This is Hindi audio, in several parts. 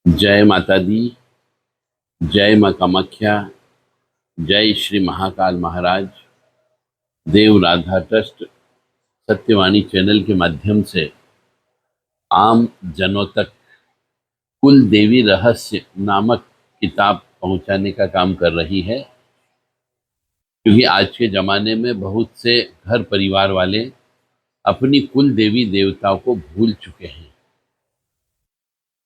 जय माता दी। जय माँ कामाख्या। जय श्री महाकाल महाराज। देव राधा ट्रस्ट सत्यवाणी चैनल के माध्यम से आम जनों तक कुल देवी रहस्य नामक किताब पहुंचाने का काम कर रही है, क्योंकि आज के ज़माने में बहुत से घर परिवार वाले अपनी कुल देवी देवताओं को भूल चुके हैं।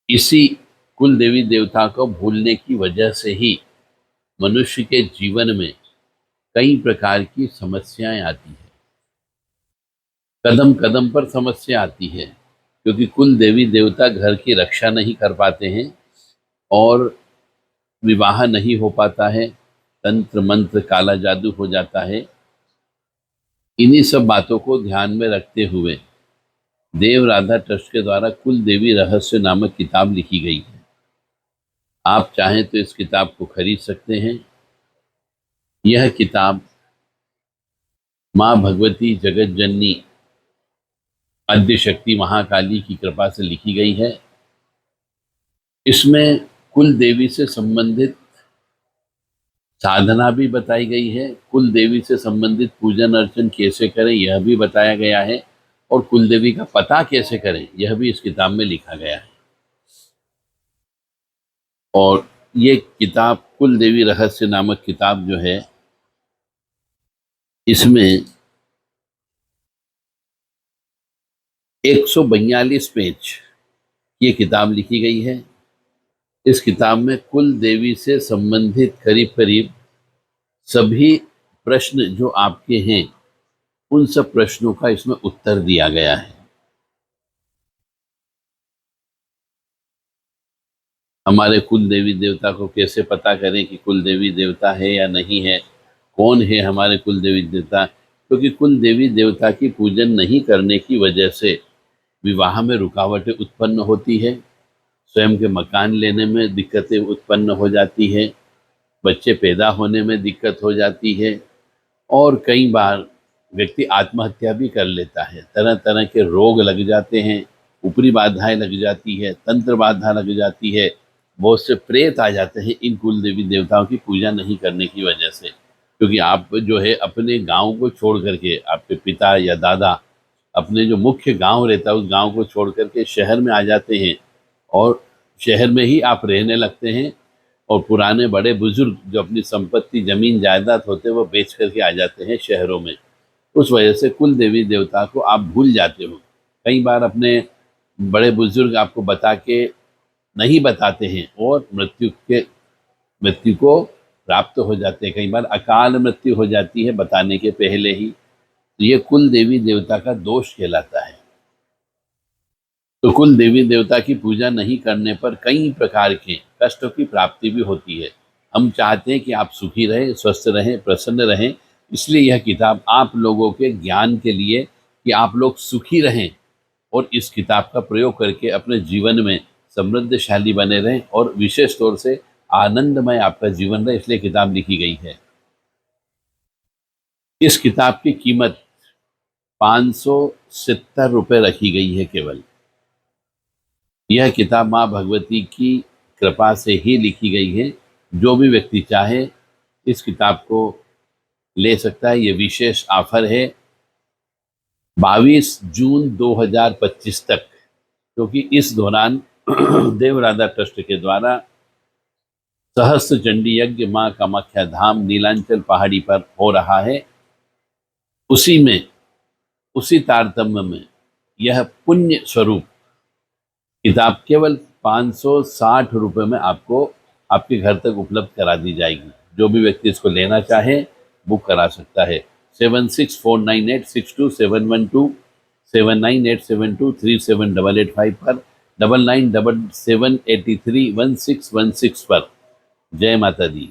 इसी कुल देवी देवता को भूलने की वजह से ही मनुष्य के जीवन में कई प्रकार की समस्याएं आती है। कदम कदम पर समस्या आती है, क्योंकि कुल देवी देवता घर की रक्षा नहीं कर पाते हैं और विवाह नहीं हो पाता है, तंत्र मंत्र काला जादू हो जाता है। इन्हीं सब बातों को ध्यान में रखते हुए देव राधा ट्रस्ट के द्वारा कुल देवी रहस्य नामक किताब लिखी गई है। आप चाहें तो इस किताब को खरीद सकते हैं। यह किताब माँ भगवती जगत जननी आद्य शक्ति महाकाली की कृपा से लिखी गई है। इसमें कुल देवी से संबंधित साधना भी बताई गई है, कुल देवी से संबंधित पूजन अर्चन कैसे करें यह भी बताया गया है, और कुल देवी का पता कैसे करें यह भी इस किताब में लिखा गया है। और ये किताब कुल देवी रहस्य नामक किताब जो है, इसमें 142 पेज ये किताब लिखी गई है। इस किताब में कुल देवी से संबंधित करीब करीब सभी प्रश्न जो आपके हैं उन सब प्रश्नों का इसमें उत्तर दिया गया है। हमारे कुल देवी देवता को कैसे पता करें कि कुल देवी देवता है या नहीं है, कौन है हमारे कुल देवी देवता, क्योंकि कुल देवी देवता की पूजन नहीं करने की वजह से विवाह में रुकावटें उत्पन्न होती है, स्वयं के मकान लेने में दिक्कतें उत्पन्न हो जाती है, बच्चे पैदा होने में दिक्कत हो जाती है, और कई बार व्यक्ति आत्महत्या भी कर लेता है। तरह तरह के रोग लग जाते हैं, ऊपरी बाधाएं लग जाती है, तंत्र बाधा लग जाती है, बहुत से प्रेत आ जाते हैं इन कुल देवी देवताओं की पूजा नहीं करने की वजह से। क्योंकि आप जो है अपने गांव को छोड़ करके, आपके पिता या दादा अपने जो मुख्य गांव रहता है उस गांव को छोड़ करके शहर में आ जाते हैं, और शहर में ही आप रहने लगते हैं, और पुराने बड़े बुजुर्ग जो अपनी संपत्ति जमीन जायदाद होते हैं वो बेच करके आ जाते हैं शहरों में। उस वजह से कुल देवी देवता को आप भूल जाते हो। कई बार अपने बड़े बुजुर्ग आपको बता के नहीं बताते हैं और मृत्यु को प्राप्त हो जाते हैं। कई बार अकाल मृत्यु हो जाती है बताने के पहले ही। तो ये कुल देवी देवता का दोष कहलाता है। तो कुल देवी देवता की पूजा नहीं करने पर कई प्रकार के कष्टों की प्राप्ति भी होती है। हम चाहते हैं कि आप सुखी रहें, स्वस्थ रहें, प्रसन्न रहें, इसलिए यह किताब आप लोगों के ज्ञान के लिए कि आप लोग सुखी रहें और इस किताब का प्रयोग करके अपने जीवन में समृद्धशाली बने रहें और विशेष तौर से आनंदमय आपका जीवन रहे, इसलिए किताब लिखी गई है। इस किताब की कीमत 570 रुपये रखी गई है केवल। यह किताब माँ भगवती की कृपा से ही लिखी गई है। जो भी व्यक्ति चाहे इस किताब को ले सकता है। ये विशेष ऑफर है 22 जून 2025 तक, क्योंकि इस दौरान देव राधा ट्रस्ट के द्वारा सहस्त्र चंडी यज्ञ माँ कामाख्या धाम नीलांचल पहाड़ी पर हो रहा है। उसी तारतम्य में यह पुण्य स्वरूप किताब केवल 560 रुपये में आपको आपके घर तक उपलब्ध करा दी जाएगी। जो भी व्यक्ति इसको लेना चाहे बुक करा सकता है। 7649862712 7987237885 पर 9977831616 पर। जय माता दी।